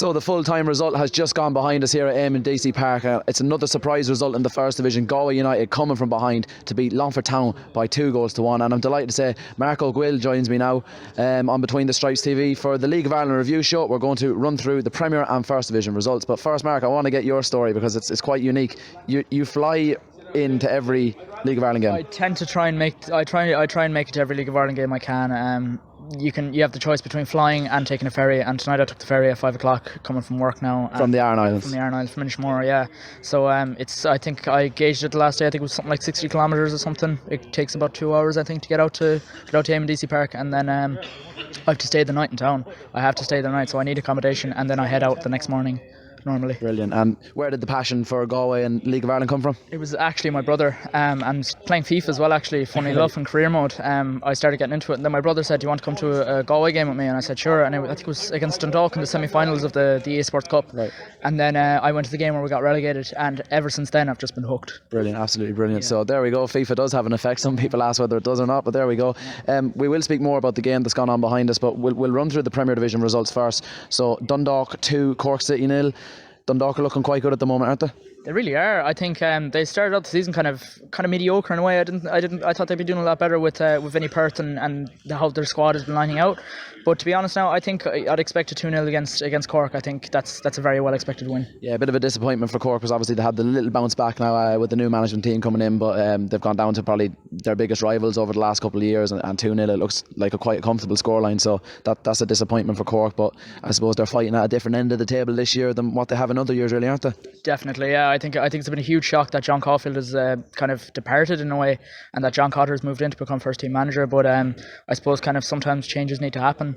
So the full-time result has just gone behind us here at Eamon DC Park. It's another surprise result in the First Division. Galway United coming from behind to beat Longford Town by 2-1. And I'm delighted to say Mark O'Gwill joins me now on Between the Stripes TV for the League of Ireland review show. We're going to run through the Premier and First Division results. But first, Mark, I want to get your story because it's quite unique. You fly into every League of Ireland game. I tend to try and make it to every League of Ireland game I can. You have the choice between flying and taking a ferry, and tonight I took the ferry at 5 o'clock coming from work now. From the Aran Islands? From the Aran Islands, from Inishmore, yeah. So I think I gauged it the last day. I think it was something like 60 kilometres or something. It takes about 2 hours, I think, to get out to Eamon DC Park, and then I have to stay the night in town. I have to stay the night, so I need accommodation, and then I head out the next morning. Normally. Brilliant. And where did the passion for Galway and League of Ireland come from? It was actually my brother, and playing FIFA as well, actually, funny enough, in career mode. I started getting into it, and then my brother said, do you want to come to a Galway game with me? And I said, sure. And I think it was against Dundalk in the semi-finals of the EA Sports Cup. Right. And then I went to the game where we got relegated, and ever since then I've just been hooked. Brilliant, absolutely brilliant. Yeah. So there we go. FIFA does have an effect. Some people ask whether it does or not, but there we go. We will speak more about the game that's gone on behind us, but we'll run through the Premier Division results first. So Dundalk 2, Cork City 0. Dundalk are looking quite good at the moment, aren't they? They really are. I think they started out the season kind of mediocre in a way. I thought they'd be doing a lot better with Vinnie Perth and how their squad has been lining out. But to be honest now, I think I'd expect a 2-0 against Cork. I think that's a very well expected win. Yeah, a bit of a disappointment for Cork because obviously they had the little bounce back now with the new management team coming in, but they've gone down to probably their biggest rivals over the last couple of years, and 2-0 it looks like a quite comfortable scoreline. So that's a disappointment for Cork, but I suppose they're fighting at a different end of the table this year than what they have in other years, really, aren't they? Definitely, yeah. I think it's been a huge shock that John Caulfield has kind of departed in a way, and that John Cotter has moved in to become first team manager. But I suppose kind of sometimes changes need to happen.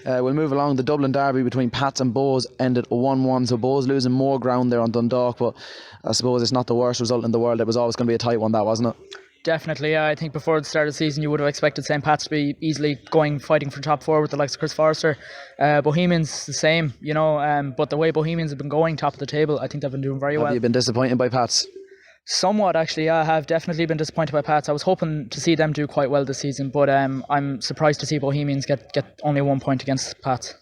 We'll move along. The Dublin derby between Pats and Bows ended 1-1. So Bows losing more ground there on Dundalk, but I suppose it's not the worst result in the world. It was always going to be a tight one, that wasn't it? Definitely, yeah. I think before the start of the season you would have expected St. Pat's to be easily fighting for top 4 with the likes of Chris Forrester. Bohemians the same, but the way Bohemians have been going top of the table, I think they've been doing very well. Have you been disappointed by Pats? Somewhat, actually, yeah. I have definitely been disappointed by Pats. I was hoping to see them do quite well this season, but I'm surprised to see Bohemians get only 1 point against Pats.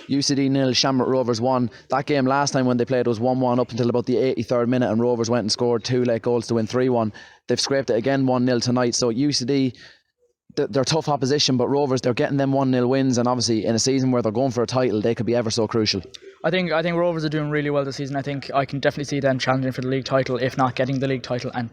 UCD 0, Shamrock Rovers 1. That game last time when they played was 1-1 up until about the 83rd minute, and Rovers went and scored 2 late goals to win 3-1. They've scraped it again 1-0 tonight. So UCD, they're tough opposition, but Rovers, they're getting them 1-0 wins, and obviously in a season where they're going for a title, they could be ever so crucial. I think Rovers are doing really well this season. I think I can definitely see them challenging for the league title, if not getting the league title, and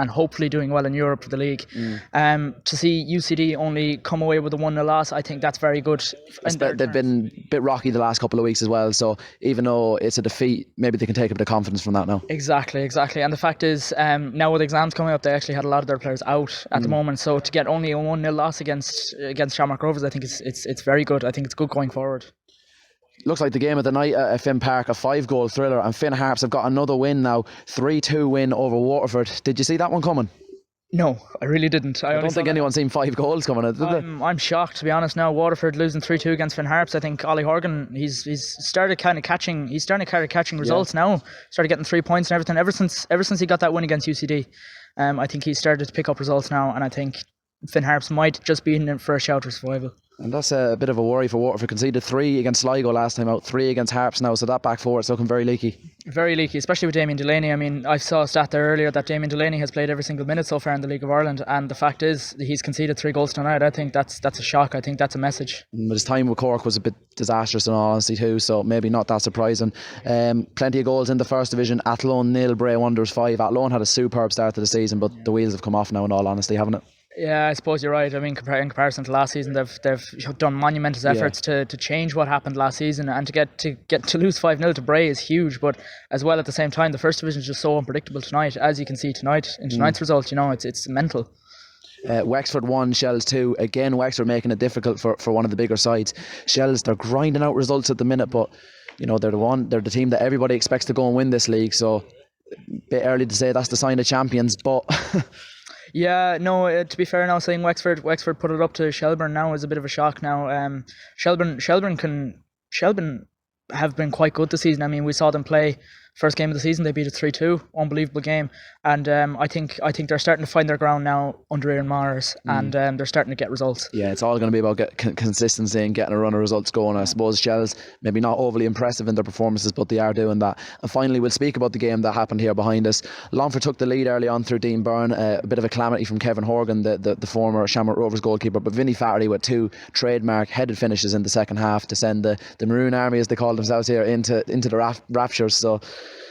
hopefully doing well in Europe for the league. To see UCD only come away with a 1-0 loss, I think that's very good. They've been a bit rocky the last couple of weeks as well, so even though it's a defeat, maybe they can take a bit of confidence from that now. Exactly. And the fact is, now with exams coming up, they actually had a lot of their players out at the moment, so to get only a 1-0 loss against Shamrock Rovers, I think it's very good. I think it's good going forward. Looks like the game of the night at Finn Park, a 5-goal thriller, and Finn Harps have got another win now, 3-2 win over Waterford. Did you see that one coming? No, I really didn't. I don't think anyone's seen 5 goals coming, did they? I'm shocked, to be honest now. Waterford losing 3-2 against Finn Harps. I think Ollie Horgan, he's started catching results now. Started getting 3 points and everything. Ever since he got that win against UCD, I think he started to pick up results now, and I think Finn Harps might just be in for a shout for survival. And that's a bit of a worry for Waterford. Conceded 3 against Sligo last time out, 3 against Harps now, so that back four is looking very leaky. Very leaky, especially with Damien Delaney. I mean, I saw a stat there earlier that Damien Delaney has played every single minute so far in the League of Ireland, and the fact is he's conceded 3 goals tonight. I think that's a shock. I think that's a message. But his time with Cork was a bit disastrous in all honesty too, so maybe not that surprising. Plenty of goals in the First Division. Athlone 0, Bray Wanderers 5. Athlone had a superb start to the season, but the wheels have come off now in all honesty, haven't it? Yeah, I suppose you're right. I mean, in comparison to last season, they've done monumentous efforts to change what happened last season, and to get to lose 5-0 to Bray is huge. But as well, at the same time, the First Division is just so unpredictable tonight, as you can see tonight in tonight's result. It's mental. Wexford 1, Shells 2. Again, Wexford making it difficult for one of the bigger sides. Shells, they're grinding out results at the minute, but they're the team that everybody expects to go and win this league. So a bit early to say that's the sign of champions, but. Yeah, no, to be fair now, saying Wexford put it up to Shelburne now is a bit of a shock now. Shelburne have been quite good this season. I mean, we saw them play First game of the season, they beat it 3-2. Unbelievable game. And I think they're starting to find their ground now under Ian Mars, and they're starting to get results. Yeah, it's all going to be about consistency and getting a run of results going. I suppose Shell's maybe not overly impressive in their performances, but they are doing that. And finally, we'll speak about the game that happened here behind us. Longford took the lead early on through Dean Byrne. A bit of a calamity from Kevin Horgan, the former Shamrock Rovers goalkeeper, but Vinny Flaherty with 2 trademark headed finishes in the second half to send the Maroon Army, as they call themselves here, into the raptures. So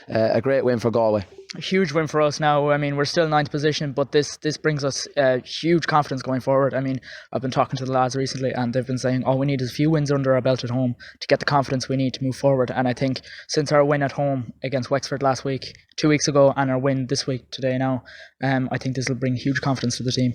a great win for Galway. A huge win for us now. I mean, we're still 9th position, but this brings us huge confidence going forward. I mean, I've been talking to the lads recently, and they've been saying all we need is a few wins under our belt at home to get the confidence we need to move forward. And I think since our win at home against Wexford last week, 2 weeks ago, and our win this week today now, I think this will bring huge confidence to the team.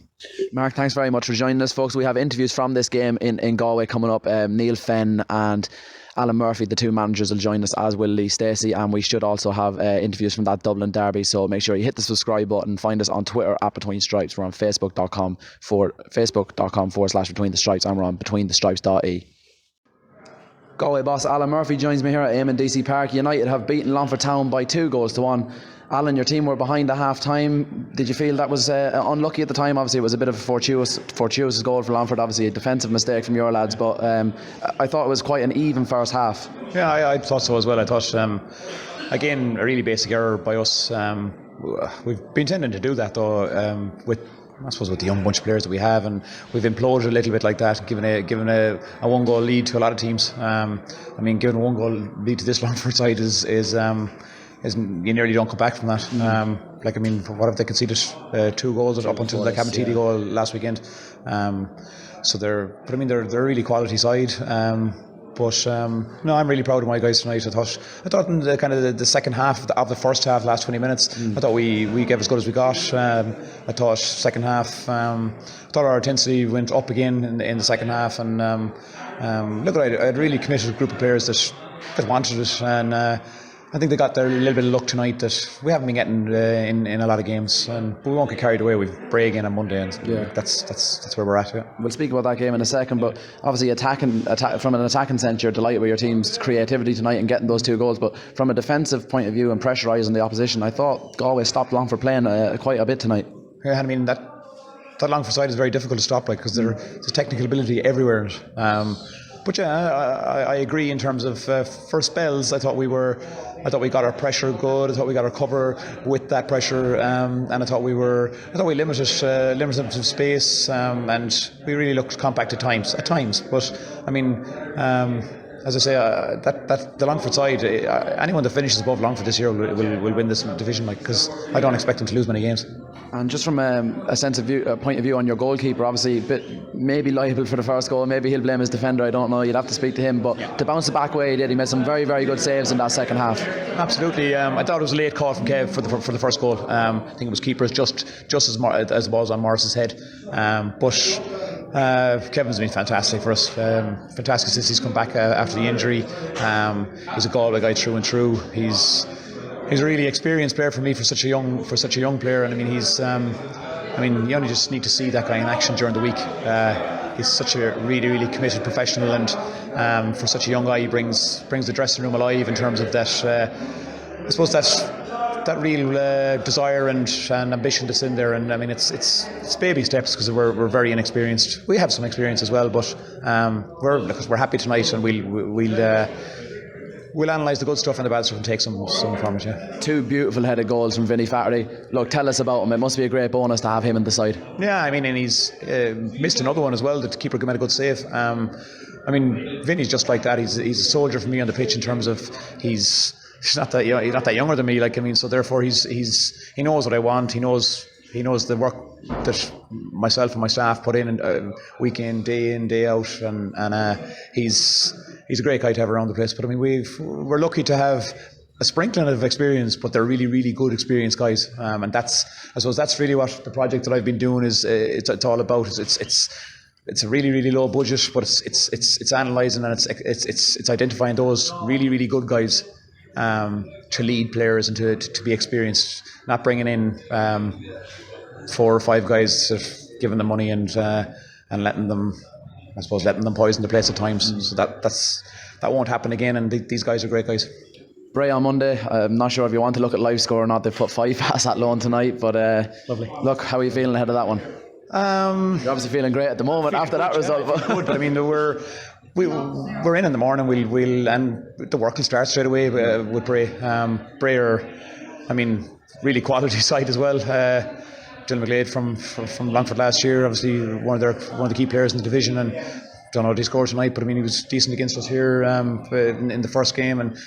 Mark, thanks very much for joining us, folks. We have interviews from this game in Galway coming up. Neil Fenn and Alan Murphy, the 2 managers, will join us, as will Lee Stacey, and we should also have interviews from that Dublin derby. So make sure you hit the subscribe button. Find us on Twitter at Between Stripes. We're on facebook.com/Between the Stripes, and we're on betweenthestripes.e. Galway boss Alan Murphy joins me here at Eamon DC Park. United have beaten Longford Town by 2-1. Alan, your team were behind at half time. Did you feel that was unlucky at the time? Obviously it was a bit of a fortuitous goal for Longford, obviously a defensive mistake from your lads, but I thought it was quite an even first half. Yeah, I thought so as well. I thought again a really basic error by us. We've been tending to do that though, with the young bunch of players that we have, and we've imploded a little bit like that, given a 1-goal lead to a lot of teams. I mean, giving a 1-goal lead to this Longford side is you nearly don't come back from that. Like, I mean, what have they conceded? 2 goals up until the Cabinteely goal last weekend. So they're a really quality side. But no, I'm really proud of my guys tonight. I thought in the kind of the second half of the first half, last 20 minutes, I thought we gave as good as we got. I thought second half, I thought our intensity went up again in the second half, and look, I had a really committed group of players that wanted it, and I think they got their little bit of luck tonight that we haven't been getting in a lot of games, and we won't get carried away. We've Bray again on Monday, and that's where we're at. Yeah. We'll speak about that game in a second, but obviously from an attacking sense, you're delighted with your team's creativity tonight and getting those 2 goals. But from a defensive point of view and pressurising the opposition, I thought Galway stopped Longford playing quite a bit tonight. Yeah, I mean that Longford side is very difficult to stop, like, because there's technical ability everywhere. But yeah, I agree in terms of first spells. I thought we got our pressure good. I thought we got our cover with that pressure, and I thought we limited them to space, and we really looked compact at times. But I mean, as I say, that the Longford side, anyone that finishes above Longford this year will win this division, like, because I don't expect them to lose many games. And just from a point of view on your goalkeeper, obviously maybe liable for the first goal, maybe he'll blame his defender, I don't know, you'd have to speak to him, but to bounce the back way he did, he made some very, very good saves in that second half. Absolutely. I thought it was a late call from Kev for the first goal. I think it was keepers just as the ball was on Morris's head, but Kevin's been fantastic for us, fantastic since he's come back after the injury. He's a Galway guy through and through. He's a really experienced player for me, for such a young player, and I mean you only just need to see that guy in action during the week. He's such a really, really committed professional, and for such a young guy, he brings the dressing room alive in terms of that. I suppose that real desire and ambition that's in there, and I mean it's baby steps, because we're very inexperienced. We have some experience as well, but we're happy tonight, and we'll analyse the good stuff and the bad stuff and take some from it. Yeah. 2 beautiful headed goals from Vinny Flaherty. Look, tell us about him. It must be a great bonus to have him in the side. Yeah, I mean, and he's missed another one as well. The keeper made a good save. I mean, Vinny's just like that. He's a soldier for me on the pitch in terms of he's not that younger than me. Like, I mean, so therefore he knows what I want. He knows the work that myself and my staff put in week in, day out, and he's a great guy to have around the place. But I mean, we're lucky to have a sprinkling of experience, but they're really, really good experienced guys, and I suppose that's really what the project that I've been doing is. It's all about. It's a really, really low budget, but it's analysing, and it's identifying those really, really good guys to lead players and to be experienced, not bringing in 4 or 5 guys, giving them money and letting them poison the place at times. So that won't happen again, and these guys are great guys. Bray on Monday. I'm not sure if you want to look at live score or not. They've put 5 past that loan tonight, but Lovely. Look, how are you feeling ahead of that one? You're obviously feeling great at the moment after that result. Good, but I mean, we're in the morning. We'll and the work will start straight away with Bray. Bray are, I mean, really quality side as well. Dylan McGlade from Longford last year, obviously one of the key players in the division, and don't know what he scored tonight, but I mean he was decent against us here in the first game, and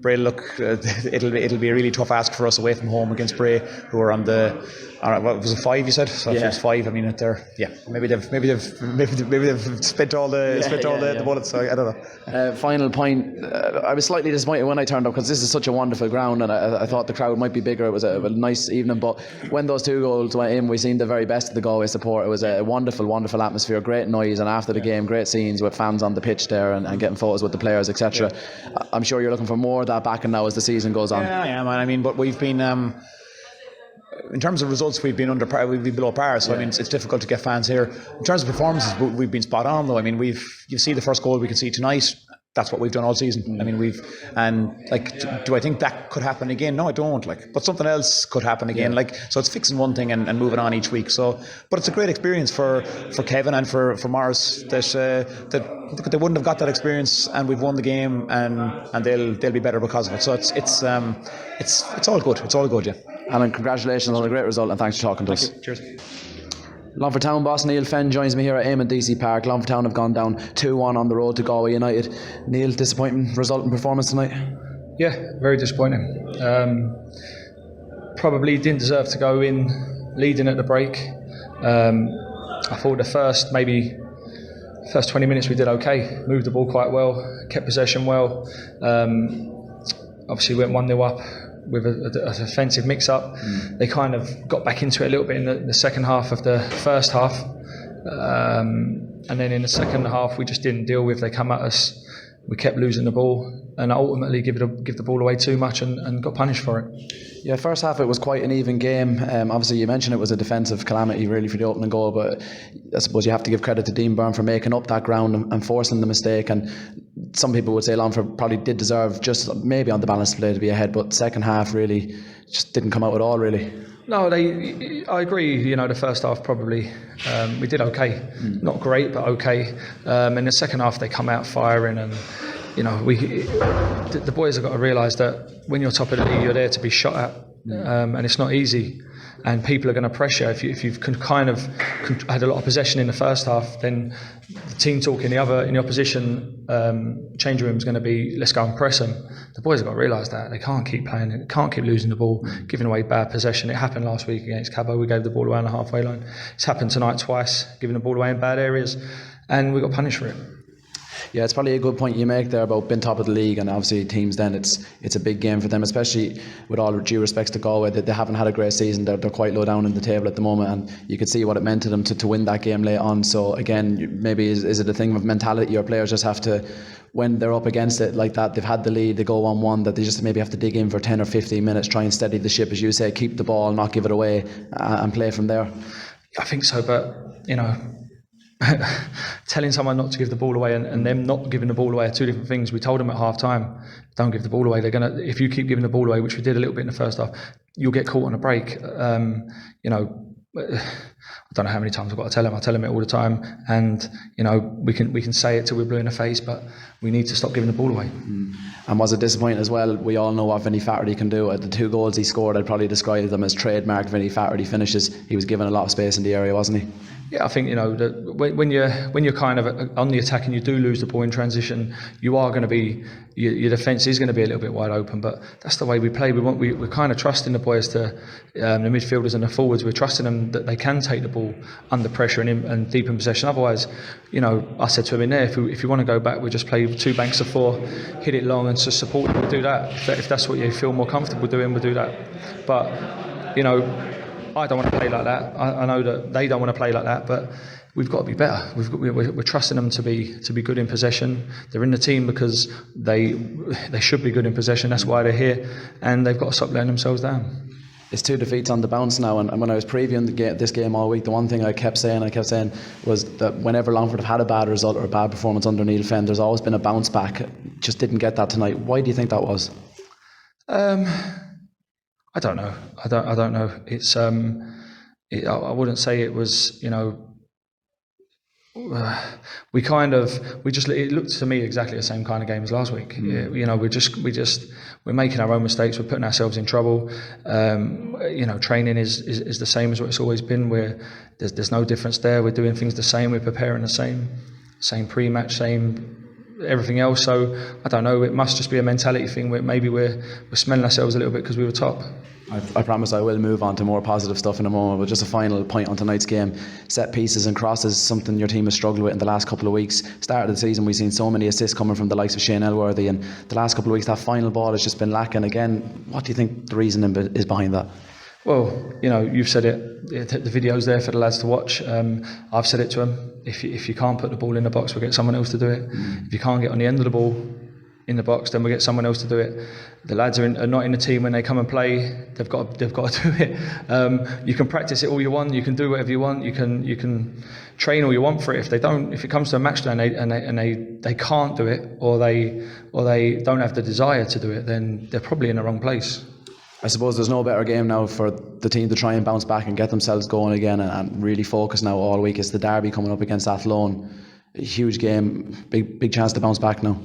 Bray, look, it'll be a really tough ask for us away from home against Bray, who are on the what was it, 5 you said? So if it was 5, I mean maybe they've spent all the bullets. So I don't know. Final point. I was slightly disappointed when I turned up because this is such a wonderful ground, and I thought the crowd might be bigger. It was a nice evening, but when those 2 goals went in, we seen the very best of the Galway support. It was a wonderful atmosphere, great noise, and after the game, great scenes with fans on the pitch there and getting photos with the players, etc. I'm sure you're looking for more of that backing now as the season goes on. Yeah, I am. I mean, but we've been in terms of results, we've been under par, we've been below par. So I mean, it's difficult to get fans here. In terms of performances, we've been spot on though. I mean, you see the first goal we can see tonight. That's what we've done all season. I mean, do I think that could happen again? No, I don't. But something else could happen again. So it's fixing one thing and moving on each week. So, but it's a great experience for Kevin and for Morris that they wouldn't have got that experience, and we've won the game, and they'll be better because of it. So it's all good. It's all good, yeah. Alan, congratulations on a great result, and thanks for talking to us. Cheers. Longford Town boss Neil Fenn joins me here at Eamon DC Park. Longford Town have gone down 2-1 on the road to Galway United. Neil, disappointing result and performance tonight? Yeah, very disappointing. Probably didn't deserve to go in leading at the break. I thought the first 20 minutes we did okay. Moved the ball quite well, kept possession well. Obviously went 1-0 up with a defensive mix-up. They kind of got back into it a little bit in the second half of the first half, and then in the second half we just didn't deal with. They come at us, we kept losing the ball, and ultimately give the ball away too much and got punished for it. Yeah, first half it was quite an even game. Obviously you mentioned it was a defensive calamity really for the opening goal, but I suppose you have to give credit to Dean Byrne for making up that ground and forcing the mistake. And some people would say Longford probably did deserve just maybe on the balance play to be ahead, but second half really just didn't come out at all really. No, I agree. The first half probably we did okay, not great but okay. In the second half they come out firing, and the boys have got to realise that when you're top of the league, you're there to be shot at, and it's not easy. And people are going to pressure. If you've kind of had a lot of possession in the first half, then the team talk in the opposition changing room is going to be, let's go and press them. The boys have got to realise that they can't keep playing, they can't keep losing the ball, giving away bad possession. It happened last week against Cabo. We gave the ball away on the halfway line. It's happened tonight twice, giving the ball away in bad areas, and we got punished for it. Yeah, it's probably a good point you make there about being top of the league, and obviously teams then it's a big game for them, especially with all due respects to Galway. They haven't had a great season. They're quite low down in the table at the moment, and you could see what it meant to them to win that game late on. So again, maybe is it a thing of mentality? Your players just have to, when they're up against it like that, they've had the lead, they go 1-1, that they just maybe have to dig in for 10 or 15 minutes, try and steady the ship, as you say, keep the ball, not give it away, and play from there. I think so, but telling someone not to give the ball away and them not giving the ball away are two different things. We told them at half time, don't give the ball away. If you keep giving the ball away, which we did a little bit in the first half, you'll get caught on a break. I don't know how many times I've got to tell them. I tell them it all the time, and we can say it till we're blue in the face, but we need to stop giving the ball away. And was it disappointing as well? We all know what Vinny Flaherty can do. The 2 goals he scored, I'd probably describe them as trademark Vinny Flaherty finishes. He was given a lot of space in the area, wasn't he? Yeah, I think when you're kind of on the attack and you do lose the ball in transition, you are going to be, your defence is going to be a little bit wide open. But that's the way we play. We're kind of trusting the boys to the midfielders and the forwards. We're trusting them that they can take the ball under pressure and deep in possession. Otherwise, I said to him in there, if you want to go back, we'll just play 2 banks of 4, hit it long and just support them. We'll do that. If that's what you feel more comfortable doing, we'll do that. But I don't want to play like that. I know that they don't want to play like that, but we've got to be better. We're trusting them to be good in possession. They're in the team because they should be good in possession. That's why they're here, and they've got to stop letting themselves down. It's 2 defeats on the bounce now, and when I was previewing this game all week, the one thing I kept saying was that whenever Longford have had a bad result or a bad performance under Neil Fenn, there's always been a bounce back. Just didn't get that tonight. Why do you think that was? I don't know. I don't know. It's I wouldn't say it was, it looked to me exactly the same kind of game as last week. We're making our own mistakes. We're putting ourselves in trouble. Training is the same as what it's always been. There's no difference there. We're doing things the same. We're preparing the same pre-match, same everything else. So I don't know. It must just be a mentality thing. Where maybe we're smelling ourselves a little bit because we were top. I promise I will move on to more positive stuff in a moment, but just a final point on tonight's game. Set pieces and crosses, something your team has struggled with in the last couple of weeks. Start of the season, we've seen so many assists coming from the likes of Shane Elworthy, and the last couple of weeks that final ball has just been lacking again. What do you think the reason is behind that? Well, you've said it. The video's there for the lads to watch. I've said it to them. If you can't put the ball in the box, we'll get someone else to do it. If you can't get on the end of the ball in the box, then we'll get someone else to do it. The lads are not in the team when they come and play. They've got to do it. You can practice it all you want. You can do whatever you want. You can train all you want for it. If it comes to a match day and they can't do it, or they don't have the desire to do it, then they're probably in the wrong place. I suppose there's no better game now for the team to try and bounce back and get themselves going again and really focus now all week. It's the derby coming up against Athlone. A huge game, big chance to bounce back now.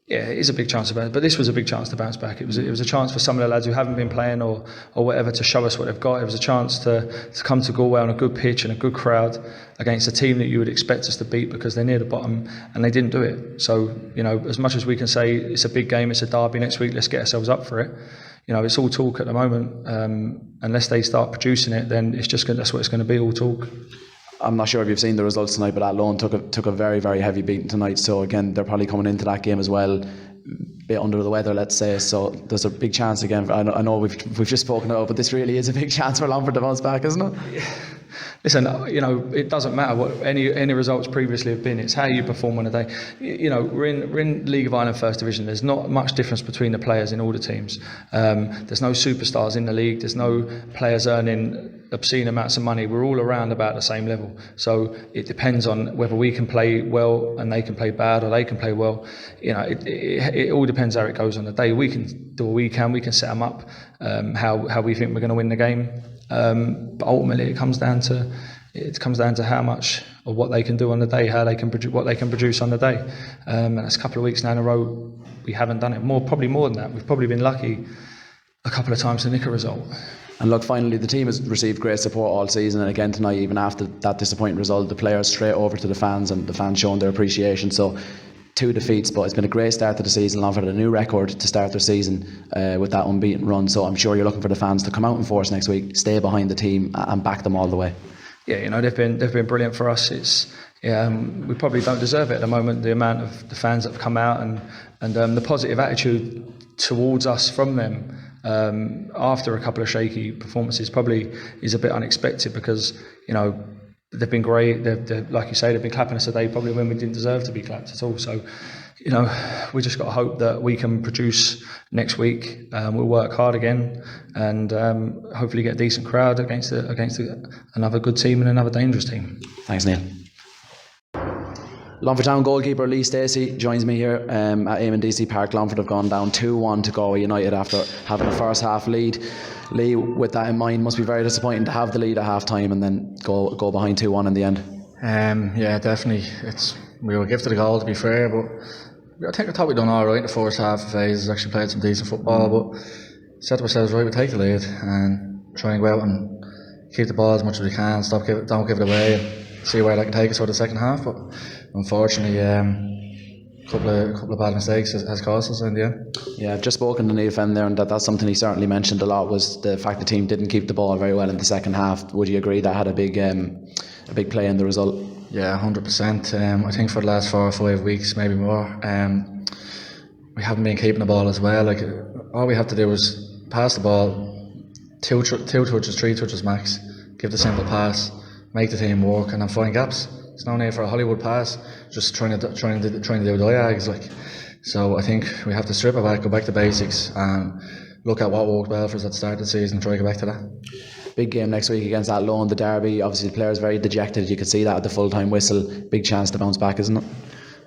Yeah, it is a big chance to bounce back, but this was a big chance to bounce back. It was a chance for some of the lads who haven't been playing or whatever to show us what they've got. It was a chance to come to Galway on a good pitch and a good crowd against a team that you would expect us to beat because they're near the bottom, and they didn't do it. So, as much as we can say it's a big game, it's a derby next week, let's get ourselves up for it. It's all talk at the moment. Unless they start producing it, then that's what it's going to be, all talk. I'm not sure if you've seen the results tonight, but Athlone took a very, very heavy beating tonight. So again, they're probably coming into that game as well, a bit under the weather, let's say. So there's a big chance again. I know we've just spoken about it, but this really is a big chance for Longford to bounce back, isn't it? Listen, it doesn't matter what any results previously have been. It's how you perform on a day. We're in League of Ireland First Division. There's not much difference between the players in all the teams. There's no superstars in the league. There's no players earning obscene amounts of money. We're all around about the same level. So it depends on whether we can play well and they can play bad, or they can play well. It all depends how it goes on the day. We can do what we can. We can set them up how we think we're going to win the game. But ultimately, it comes down to how much or what they can do on the day, how they can what they can produce on the day. And that's a couple of weeks now in a row we haven't done it. Probably more than that. We've probably been lucky a couple of times to nick a result. And look, finally, the team has received great support all season, and again tonight, even after that disappointing result, the players straight over to the fans, and the fans showing their appreciation. So 2 defeats, but it's been a great start to the season. Longford had a new record to start their season with that unbeaten run. So I'm sure you're looking for the fans to come out in force next week, stay behind the team, and back them all the way. Yeah, they've been brilliant for us. We probably don't deserve it at the moment. The amount of the fans that have come out and the positive attitude towards us from them after a couple of shaky performances probably is a bit unexpected, because they've been great. They're, like you say, they've been clapping us a day probably when we didn't deserve to be clapped at all. So we just got to hope that we can produce next week. We'll work hard again and hopefully get a decent crowd against another good team and another dangerous team. Thanks, Neil. Longford Town goalkeeper Lee Stacey joins me here at Eamon DC Park. Longford have gone down 2-1 to Galway United after having a first half lead. Lee, with that in mind, must be very disappointing to have the lead at half time and then go behind 2-1 in the end. Yeah, definitely. We were gifted a goal, to be fair, but I thought we'd done all right in the first half of phases. Actually played some decent football, but said to ourselves, right, we'll take the lead and try and go out and keep the ball as much as we can. Don't give it away, and see where that can take us for the second half. But unfortunately, a couple of bad mistakes has cost us in the end. Yeah, I've just spoken to Neil Fenn there, and that's something he certainly mentioned a lot, was the fact the team didn't keep the ball very well in the second half. Would you agree that had a big play in the result? Yeah, 100%. I think for the last 4 or 5 weeks, maybe more, we haven't been keeping the ball as well. Like, all we have to do is pass the ball 2 touches, 3 touches max, give the simple pass, make the team work, and then find gaps. There's no need for a Hollywood pass, just trying to do diags. So I think we have to strip it back, go back to basics, and look at what worked well for us at the start of the season and try to get back to that. Big game next week against Athlone, the derby. Obviously the players very dejected. You could see that at the full-time whistle. Big chance to bounce back, isn't it?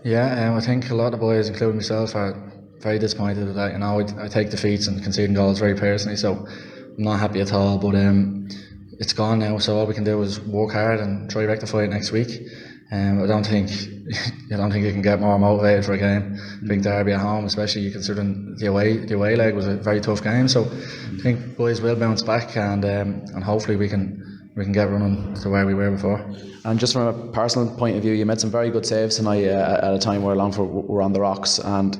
Yeah, I think a lot of the boys, including myself, are very disappointed with that. You know, I take defeats and conceding goals very personally, so I'm not happy at all. But it's gone now, so all we can do is work hard and try to rectify it next week. I don't think you can get more motivated for a game. Big derby at home, especially considering the away leg was a very tough game. So I think boys will bounce back, and hopefully we can get running to where we were before. And just from a personal point of view, you made some very good saves tonight at a time where Longford were on the rocks, and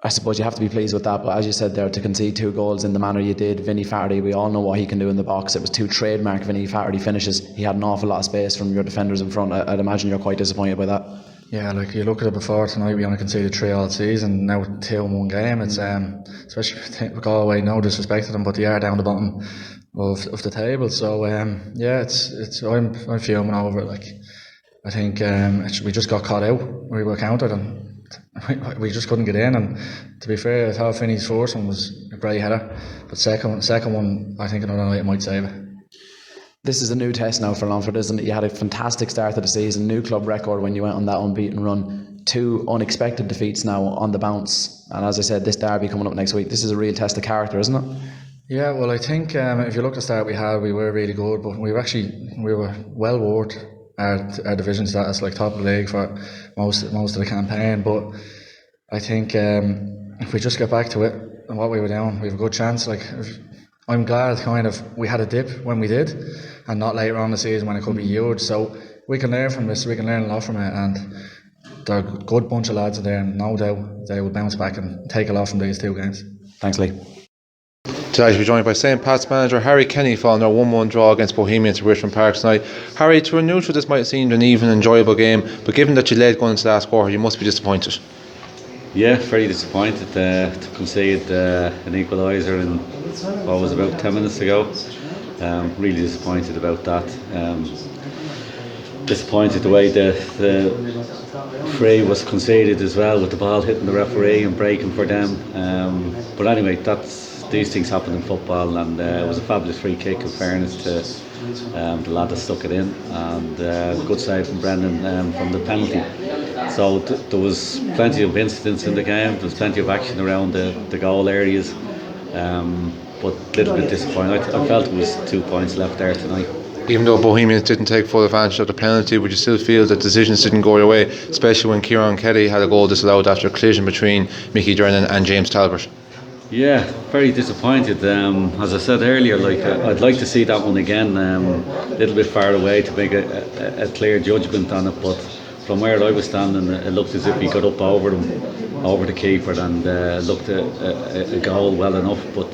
I suppose you have to be pleased with that. But as you said there, to concede 2 goals in the manner you did, Vinny Flaherty, we all know what he can do in the box. It was 2 trademark Vinny Flaherty finishes. He had an awful lot of space from your defenders in front. I'd imagine you're quite disappointed by that. Yeah, like you look at it before tonight, we only conceded 3 all season. Now 2 in one game. It's especially with Galway, no disrespect to them, but they are down the bottom of the table. So I'm fuming over it. Like I think we just got caught out. We were countered and we just couldn't get in. And to be fair, I thought Finney's first one was a great header, but second one, I think another night might save it. This is a new test now for Longford, isn't it? You had a fantastic start to the season, new club record when you went on that unbeaten run. 2 unexpected defeats now on the bounce, and as I said, this derby coming up next week. This is a real test of character, isn't it? Yeah, well, I think if you look at the start we were really good, but we were well worth our division status, like top of the league for most of the campaign. But I think if we just get back to it and what we were doing, we have a good chance. Like I'm glad we had a dip when we did, and not later on in the season when it could be huge. So we can learn from this. We can learn a lot from it, and they're a good bunch of lads in there, and no doubt they will bounce back and take a lot from these 2 games. Thanks, Lee. Tonight we're joined by St. Pat's manager Harry Kenny following their 1-1 draw against Bohemians at Richmond Park tonight. Harry, to a neutral this might have seemed an even, enjoyable game, but given that you led going into the last quarter, you must be disappointed. Yeah, very disappointed to concede an equaliser in what was about 10 minutes ago. Really disappointed about that. Disappointed the way the free was conceded as well, with the ball hitting the referee and breaking for them. But anyway, these things happen in football, and it was a fabulous free kick in fairness to the lad that stuck it in, and good save from Brendan from the penalty. So there was plenty of incidents in the game, there was plenty of action around the goal areas, but a little bit disappointed. I felt there was 2 points left there tonight. Even though Bohemians didn't take full advantage of the penalty, would you still feel that decisions didn't go your way, especially when Kieran Kelly had a goal disallowed after a collision between Mickey Drennan and James Talbot? Yeah, very disappointed. As I said earlier, I'd like to see that one again, a little bit far away to make a clear judgment on it, but from where I was standing, it looked as if he got up over the keeper, and looked a goal well enough, but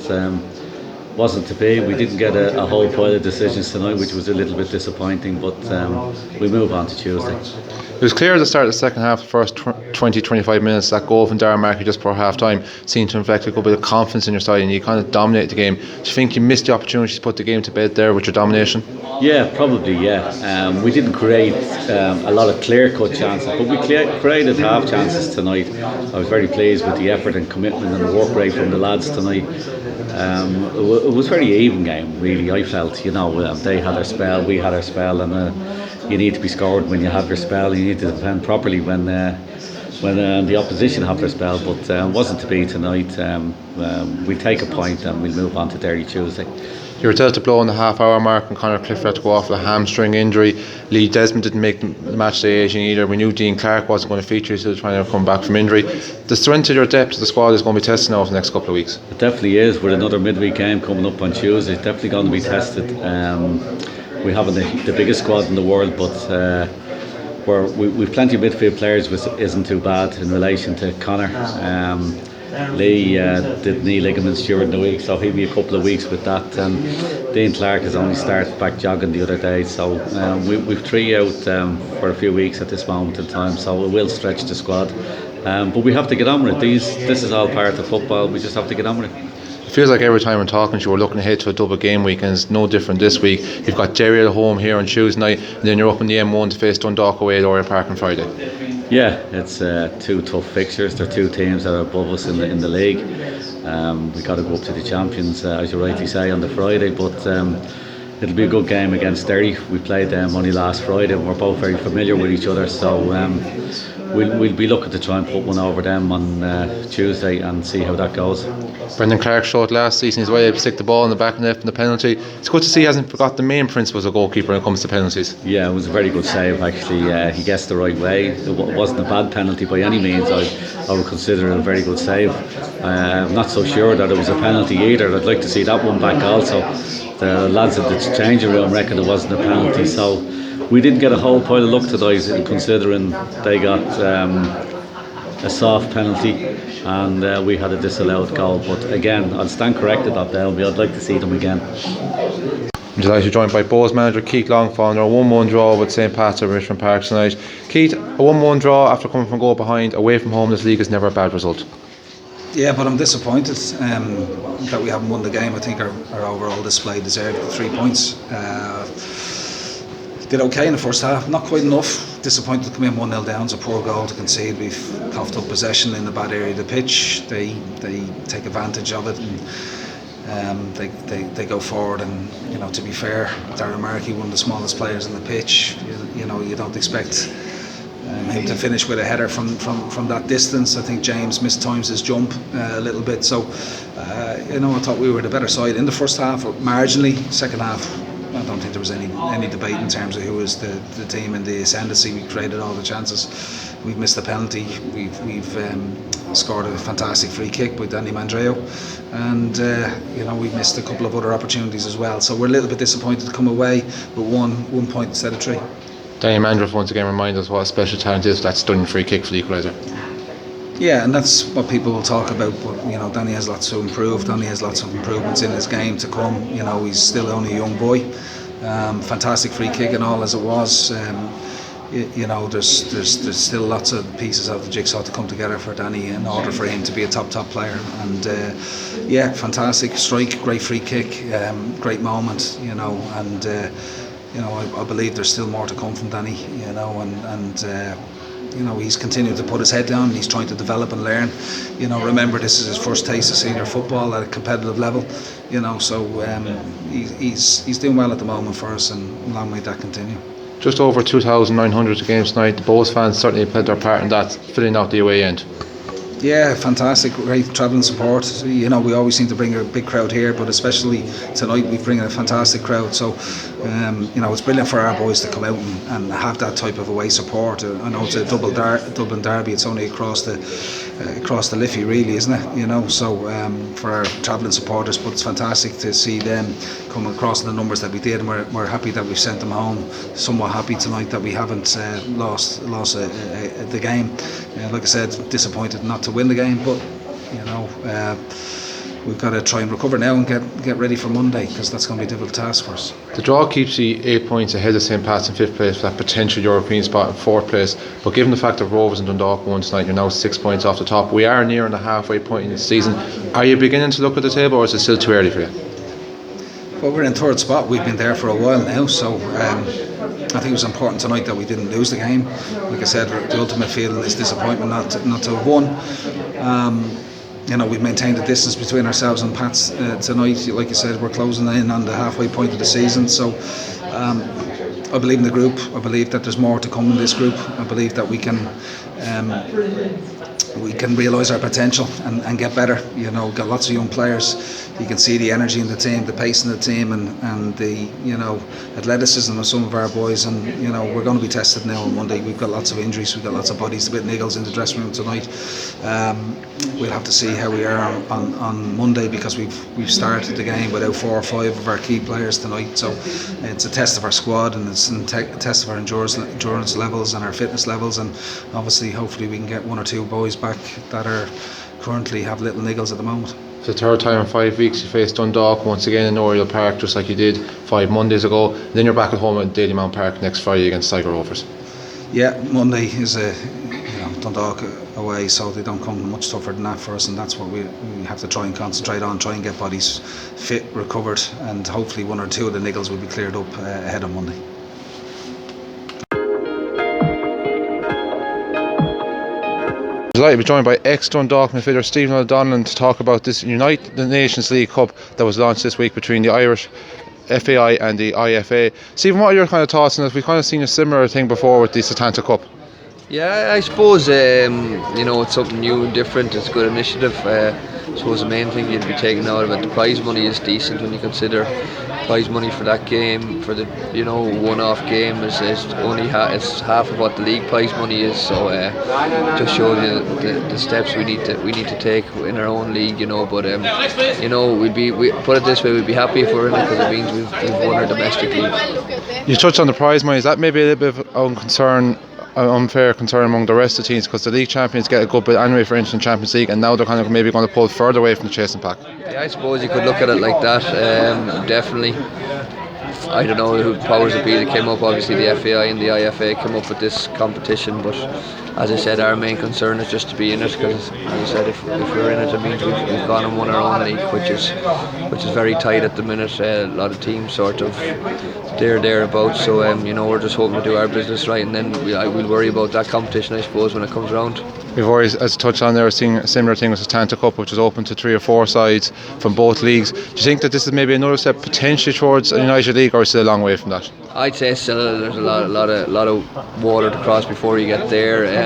wasn't to be. We didn't get a whole pile of decisions tonight, which was a little bit disappointing, but we move on to Tuesday. It was clear at the start of the second half, the first 20-25 minutes, that goal from Darren Markey just before half time seemed to inflect a good bit of confidence in your side, and you kind of dominated the game. Do you think you missed the opportunity to put the game to bed there with your domination? Yeah, probably, yeah. We didn't create a lot of clear-cut chances, but we created half chances tonight. I was very pleased with the effort and commitment and the work rate from the lads tonight. It was a very even game, really. I felt, they had their spell, we had our spell, and you need to be scored when you have your spell. You need to defend properly when the opposition have their spell, but wasn't to be tonight. We take a point and we'll move on to Derry Tuesday. You were dealt a blow in the half-hour mark, and Conor Clifford had to go off with a hamstring injury. Lee Desmond didn't make the match day 18 either. We knew Dean Clark wasn't going to feature, still trying to come back from injury. The strength of your depth of the squad is going to be tested now over the next couple of weeks. It definitely is, with another midweek game coming up on Tuesday. It's definitely going to be tested. We haven't the biggest squad in the world, but we've plenty of midfield players, which isn't too bad in relation to Conor. Lee did knee ligaments during the week, so he'll be a couple of weeks with that. And Dean Clark has only started back jogging the other day, so we've 3 out for a few weeks at this moment in time, so it will stretch the squad. But we have to get on with it. This is all part of football. We just have to get on with it. It feels like every time we're talking to you, we're looking ahead to a double game week, and it's no different this week. You've got Derry at home here on Tuesday night, and then you're up in the M1 to face Dundalk away at Oriel Park on Friday. Yeah, it's 2 tough fixtures. They're 2 teams that are above us in the league. We got to go up to the champions, as you rightly say, on the Friday, but it'll be a good game against Derry. We played them only last Friday and we're both very familiar with each other, so we'll be looking to try and put one over them on Tuesday and see how that goes. Brendan Clark showed last season he's way able to stick the ball in the back net from the penalty. It's good to see he hasn't forgot the main principles of goalkeeper when it comes to penalties. Yeah, it was a very good save actually. He gets the right way. It wasn't a bad penalty by any means. I would consider it a very good save. I'm not so sure that it was a penalty either. I'd like to see that one back also. The lads at the changing room reckon it wasn't a penalty, so we didn't get a whole pile of luck today considering they got a soft penalty and we had a disallowed goal. But again, I'll stand corrected that Delby. I'd like to see them again. I'm delighted you're joined by Bows manager Keith Longfond. A 1-1 draw with St.Patrick and Richmond Park tonight. Keith, a 1-1 draw after coming from goal behind away from home this league is never a bad result. Yeah, but I'm disappointed that we haven't won the game. I think our overall display deserved 3 points. Did okay in the first half, not quite enough. Disappointed to come in 1-0 down. It's a poor goal to concede. We've coughed up possession in the bad area of the pitch. They take advantage of it and they go forward. And you know, to be fair, Darren Markey, one of the smallest players on the pitch, you know, you don't expect him to finish with a header from that distance. I think James mistimes his jump a little bit. So you know, I thought we were the better side in the first half, marginally. Second half, I don't think there was any debate in terms of who was the team in the ascendancy. We created all the chances. We've missed the penalty. We've scored a fantastic free kick by Danny Mandreo, and you know, we've missed a couple of other opportunities as well. So we're a little bit disappointed to come away with one point instead of 3. Danny Mandrell once again reminds us what a special talent is. That stunning free kick for the equaliser. Yeah, and that's what people will talk about. But you know, Danny has lots to improve. Danny has lots of improvements in his game to come. You know, he's still only a young boy. Fantastic free kick and all as it was. You know, there's still lots of pieces of the jigsaw to come together for Danny in order for him to be a top player. And yeah, fantastic strike, great free kick, great moment. You know, and you know, I believe there's still more to come from Danny. You know, and you know, he's continued to put his head down. He's trying to develop and learn. You know, remember, this is his first taste of senior football at a competitive level. You know, so he's doing well at the moment for us, and long may that continue. Just over 2,900 games tonight. The Bows fans certainly played their part in that, filling out the away end. Yeah, fantastic, great travelling support. You know, we always seem to bring a big crowd here, but especially tonight we bring a fantastic crowd. So, you know, it's brilliant for our boys to come out and have that type of away support. I know it's a Dublin derby. It's only across the Liffey, really, isn't it? You know, so for our travelling supporters, but it's fantastic to see them come across in the numbers that we did, and we're happy that we've sent them home. Somewhat happy tonight that we haven't lost the game. Like I said, disappointed not to win the game, but you know, we've got to try and recover now and get ready for Monday, because that's going to be a difficult task for us. The draw keeps you 8 points ahead of St. Pat's in 5th place for that potential European spot in 4th place, but given the fact that Rovers and Dundalk won tonight, you're now 6 points off the top. We are nearing the halfway point in the season. Are you beginning to look at the table, or is it still too early for you? Well, we're in 3rd spot. We've been there for a while now, so I think it was important tonight that we didn't lose the game. Like I said, the ultimate feeling is disappointment not to have won. You know, we've maintained the distance between ourselves and Pats tonight. Like you said, we're closing in on the halfway point of the season. So I believe in the group. I believe that there's more to come in this group. I believe that we can realise our potential and get better. You know, got lots of young players. You can see the energy in the team, the pace in the team, and the, you know, athleticism of some of our boys. And you know, we're going to be tested now on Monday. We've got lots of injuries. We've got lots of bodies, a bit niggles in the dressing room tonight. We'll have to see how we are on Monday, because we've started the game without 4 or 5 of our key players tonight. So it's a test of our squad, and it's a test of our endurance levels and our fitness levels. And obviously, hopefully, we can get 1 or 2 boys back that are currently have little niggles at the moment. It's the 3rd time in 5 weeks you face Dundalk once again in Oriel Park, just like you did 5 Mondays ago. Then you're back at home at Dalymount Park next Friday against Tiger Rovers. Yeah, Monday is Dundalk away, so they don't come much tougher than that for us, and that's what we have to try and concentrate on, try and get bodies fit, recovered, and hopefully 1 or 2 of the niggles will be cleared up ahead of Monday. delighted to be joined by ex-Dundalk midfielder Stephen O'Donnell to talk about this Unite the Nations League Cup that was launched this week between the Irish FAI and the IFA. Stephen, what are your kind of thoughts on this? We've kind of seen a similar thing before with the St.Patrick Cup. Yeah, I suppose it's something new and different. It's a good initiative. I suppose the main thing you'd be taking out of it, the prize money is decent when you consider prize money for that game, for the one-off game is only it's half of what the league prize money is. So just show you the steps we need to take in our own league. But we put it this way, we'd be happy if we're in it because it means we've won our domestic league. You touched on the prize money. Is that maybe a little bit of unfair concern among the rest of the teams, because the league champions get a good bit anyway for instance in Champions League, and now they're kind of maybe going to pull further away from the chasing pack? Yeah, I suppose you could look at it like that. Definitely. I don't know who powers that be that came up. Obviously the FAI and the IFA came up with this competition, but as I said, our main concern is just to be in it, because as I said, if we're in it, it means we've gone and won our own league, which is very tight at the minute. A lot of teams sort of thereabouts, so we're just hoping to do our business right, and then we'll worry about that competition, I suppose, when it comes around. We've always, as touched on there, seeing a similar thing with the St.Patrick Cup, which is open to 3 or 4 sides from both leagues. Do you think that this is maybe another step potentially towards a United League, or is it a long way from that? I'd say still there's a lot of water to cross before you get there.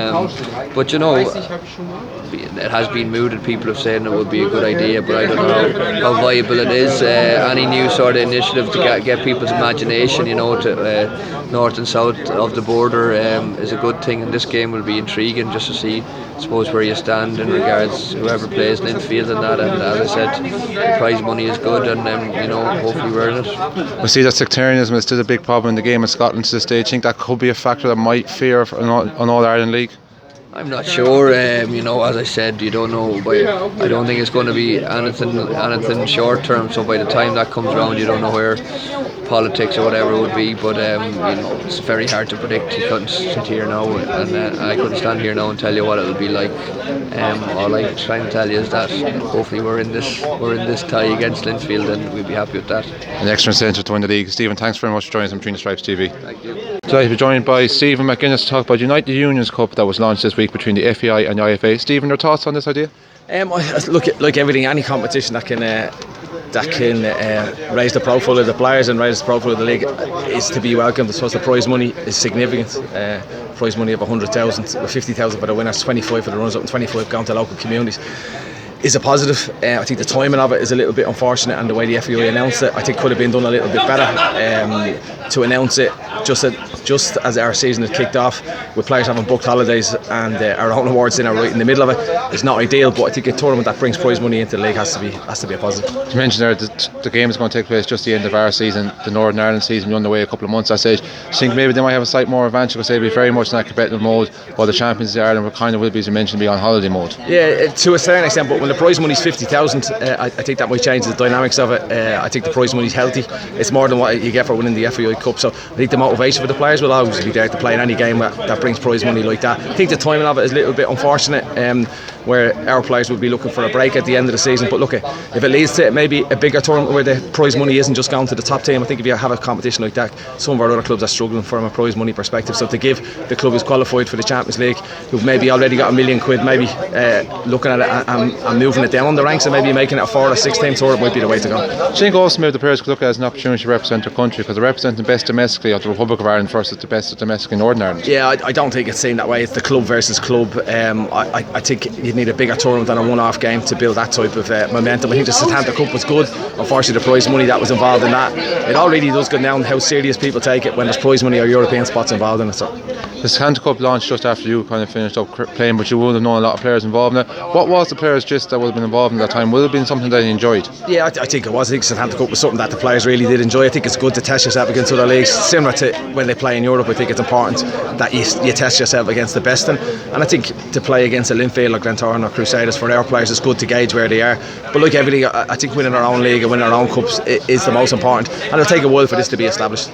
But it has been mooted. People have said it would be a good idea, but I don't know how viable it is. Any new sort of initiative to get people's imagination, to north and south of the border is a good thing. And this game will be intriguing just to see, I suppose, where you stand in regards to whoever plays Linfield and that. And as I said, the prize money is good, and hopefully we're in it. We see that sectarianism is still a big problem in the game in Scotland to this stage. Do you think that could be a factor that might fear an All-Ireland League? I'm not sure. As I said, you don't know. But I don't think it's going to be anything short term. So by the time that comes around, you don't know where politics or whatever would be. But it's very hard to predict. You couldn't sit here now, and I couldn't stand here now and tell you what it'll be like. All I'm trying to tell you is that hopefully we're in this tie against Linfield, and we'll be happy with that. An extra incentive to win the league. Stephen, thanks very much for joining us on Between the Stripes TV. Thank you. Today we're joined by Stephen McGuinness to talk about United Unions Cup that was launched this week between the FAI and the IFA. Stephen, your thoughts on this idea? Look, like everything, any competition that can raise the profile of the players and raise the profile of the league is to be welcomed. I suppose the prize money is significant. Prize money of 100,000, 50,000 for the winners, 25 for the runners up, and 25 going to local communities is a positive. I think the timing of it is a little bit unfortunate, and the way the FAI announced it, I think could have been done a little bit better. To announce it just as our season has kicked off, with players having booked holidays and our own awards in right in the middle of it, is not ideal. But I think a tournament that brings prize money into the league has to be a positive. You mentioned there that the game is going to take place just the end of our season. The Northern Ireland season will be underway a couple of months at stage. Do you think maybe they might have a slight more advantage because they'll be very much in that competitive mode, while the champions of Ireland will be, as you mentioned, be on holiday mode? Yeah, to a certain extent, but when the prize money is 50,000, I think that might change the dynamics of it. I think the prize money is healthy. It's more than what you get for winning the FAI Cup, so I think the motivation for the players will always be there to play in any game that brings prize money like that. I think the timing of it is a little bit unfortunate, where our players will be looking for a break at the end of the season. But look, if it leads to maybe a bigger tournament where the prize money isn't just going to the top team, I think if you have a competition like that, some of our other clubs are struggling from a prize money perspective. So to give the club who's qualified for the Champions League, who've maybe already got £1 million, maybe looking at it and moving it down the ranks and maybe making it a 4 or 6 team tour, might be the way to go. Do you think also maybe the players could look at it as an opportunity to represent their country, because they're representing the best domestically of the Republic of Ireland versus the best domestically in Northern Ireland? Yeah, I don't think it's seen that way. It's the club versus club. I think you'd need a bigger tournament than a one-off game to build that type of momentum. I think the St.Patrick Cup was good. Unfortunately, the prize money that was involved in that, it all really does go down how serious people take it when there's prize money or European spots involved in it. So the St.Patrick Cup launched just after you kind of finished up playing, but you would have known a lot of players involved in it. What was the players gist that would have been involved in that time? Would it have been something that you enjoyed? Yeah, I think it was. I think St.Patrick Cup was something that the players really did enjoy. I think it's good to test yourself against other leagues, similar to when they play in Europe. I think it's important that you test yourself against the best, and I think to play against a Linfield or Glentoran or Crusaders, for our players it's good to gauge where they are. But like everything, I think winning our own league and winning our own cups is the most important, and it'll take a while for this to be established.